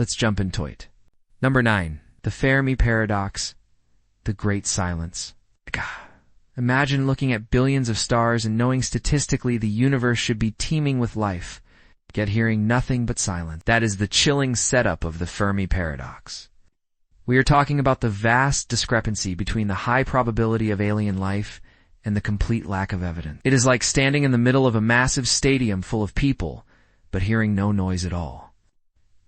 Let's jump into it. Number 9. The Fermi Paradox, the Great Silence. Imagine looking at billions of stars and knowing statistically the universe should be teeming with life, yet hearing nothing but silence. That is the chilling setup of the Fermi Paradox. We are talking about the vast discrepancy between the high probability of alien life and the complete lack of evidence. It is like standing in the middle of a massive stadium full of people, but hearing no noise at all.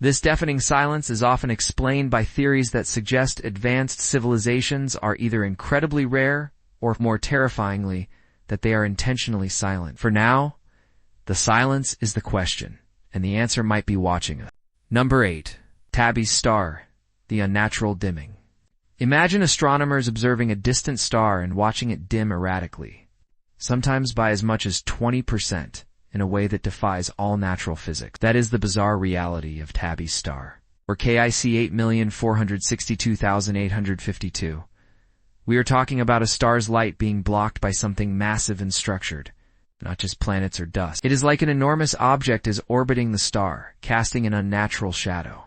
This deafening silence is often explained by theories that suggest advanced civilizations are either incredibly rare or, more terrifyingly, that they are intentionally silent. For now, the silence is the question, and the answer might be watching us. Number 8. Tabbys Star, the unnatural dimming. Imagine astronomers observing a distant star and watching it dim erratically, sometimes by as much as 20%, in a way that defies all natural physics. That is the bizarre reality of Tabbys Star, or KIC 8,462,852. We are talking about a star's light being blocked by something massive and structured, not just planets or dust. It is like an enormous object is orbiting the star, casting an unnatural shadow.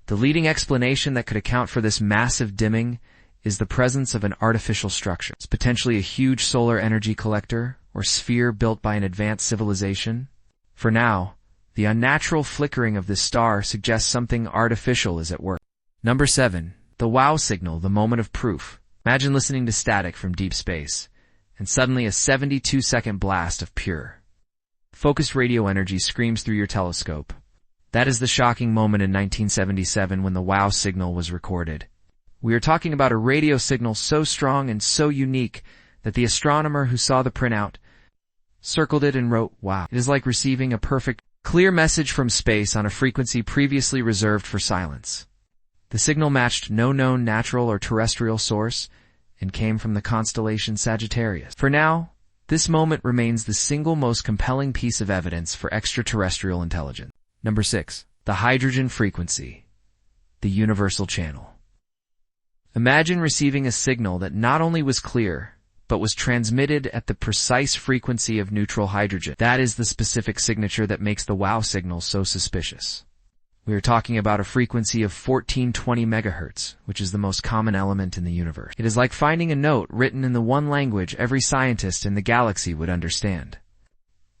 The leading explanation that could account for this massive dimming is the presence of an artificial structure. It's potentially a huge solar energy collector or sphere built by an advanced civilization. For now, the unnatural flickering of this star suggests something artificial is at work. Number 7. The wow signal, the moment of proof. Imagine listening to static from deep space, and suddenly a 72-second blast of pure, focused radio energy screams through your telescope. That is the shocking moment in 1977 when the wow signal was recorded. We are talking about a radio signal so strong and so unique that the astronomer who saw the printout circled it and wrote, "Wow." It is like receiving a perfect, clear message from space on a frequency previously reserved for silence. The signal matched no known natural or terrestrial source and came from the constellation Sagittarius. For now, this moment remains the single most compelling piece of evidence for extraterrestrial intelligence. Number 6. The hydrogen frequency, the universal channel. Imagine receiving a signal that not only was clear, but was transmitted at the precise frequency of neutral hydrogen. That is the specific signature that makes the wow signal so suspicious. We are talking about a frequency of 1420 megahertz, which is the most common element in the universe. It is like finding a note written in the one language every scientist in the galaxy would understand.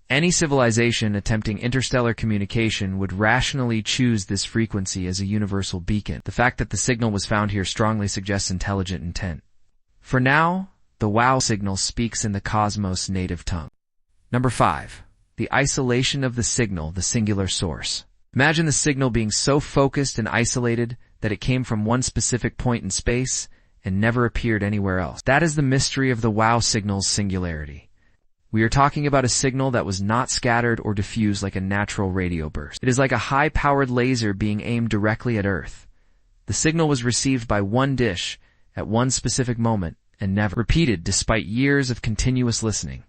Any civilization attempting interstellar communication would rationally choose this frequency as a universal beacon. The fact that the signal was found here strongly suggests intelligent intent. For now, the wow signal speaks in the cosmos' native tongue. Number 5. The isolation of the signal, the singular source. Imagine the signal being so focused and isolated that it came from one specific point in space and never appeared anywhere else. That is the mystery of the wow signal's singularity. We are talking about a signal that was not scattered or diffused like a natural radio burst. It is like a high-powered laser being aimed directly at Earth. The signal was received by one dish at one specific moment and never repeated despite years of continuous listening.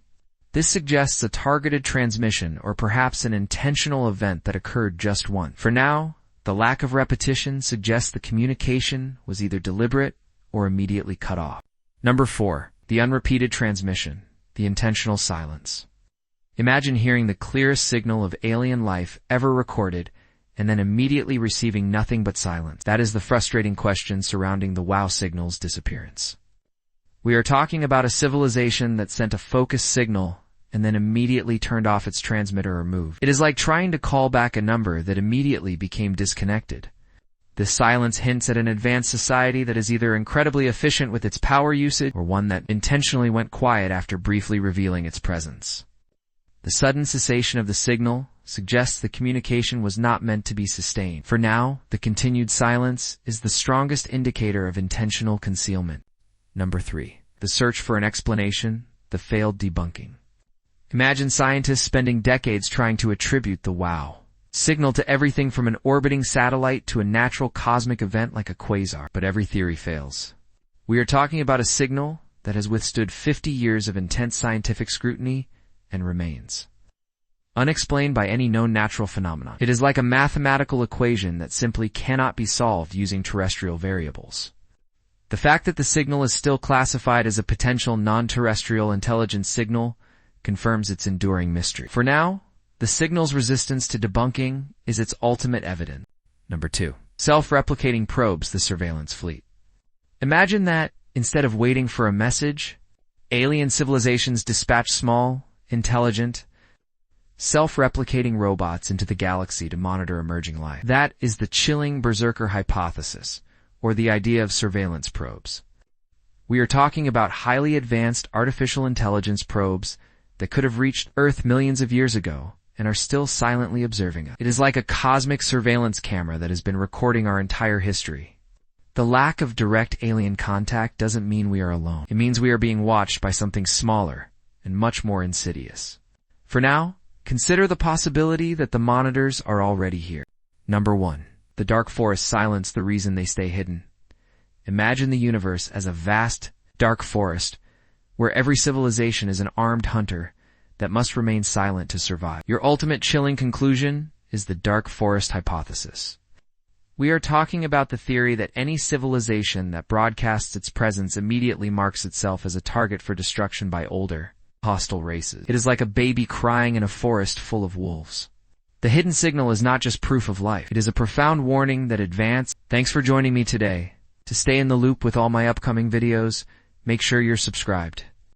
This suggests a targeted transmission or perhaps an intentional event that occurred just once. For now, the lack of repetition suggests the communication was either deliberate or immediately cut off. Number 4. The unrepeated transmission, the intentional silence. Imagine hearing the clearest signal of alien life ever recorded and then immediately receiving nothing but silence. That is the frustrating question surrounding the wow signal's disappearance. We are talking about a civilization that sent a focused signal and then immediately turned off its transmitter or moved. It is like trying to call back a number that immediately became disconnected. This silence hints at an advanced society that is either incredibly efficient with its power usage or one that intentionally went quiet after briefly revealing its presence. The sudden cessation of the signal suggests the communication was not meant to be sustained. For now, the continued silence is the strongest indicator of intentional concealment. Number 3. The search for an explanation, the failed debunking. Imagine scientists spending decades trying to attribute the wow signal to everything from an orbiting satellite to a natural cosmic event like a quasar, but every theory fails. We are talking about a signal that has withstood 50 years of intense scientific scrutiny and remains unexplained by any known natural phenomenon. It is like a mathematical equation that simply cannot be solved using terrestrial variables. The fact that the signal is still classified as a potential non-terrestrial intelligence signal confirms its enduring mystery. For now, the signal's resistance to debunking is its ultimate evidence. Number 2. Self-replicating probes, the surveillance fleet. Imagine that, instead of waiting for a message, alien civilizations dispatch small, intelligent, self-replicating robots into the galaxy to monitor emerging life. That is the chilling berserker hypothesis, or the idea of surveillance probes. We are talking about highly advanced artificial intelligence probes that could have reached Earth millions of years ago and are still silently observing us. It is like a cosmic surveillance camera that has been recording our entire history. The lack of direct alien contact doesn't mean we are alone. It means we are being watched by something smaller and much more insidious. For now, consider the possibility that the monitors are already here. Number 1. The dark forests silence the reason they stay hidden. Imagine the universe as a vast, dark forest where every civilization is an armed hunter that must remain silent to survive. Your ultimate chilling conclusion is the dark forest hypothesis. We are talking about the theory that any civilization that broadcasts its presence immediately marks itself as a target for destruction by older, hostile races. It is like a baby crying in a forest full of wolves. The hidden signal is not just proof of life. It is a profound warning that advance. Thanks for joining me today. To stay in the loop with all my upcoming videos, make sure you're subscribed.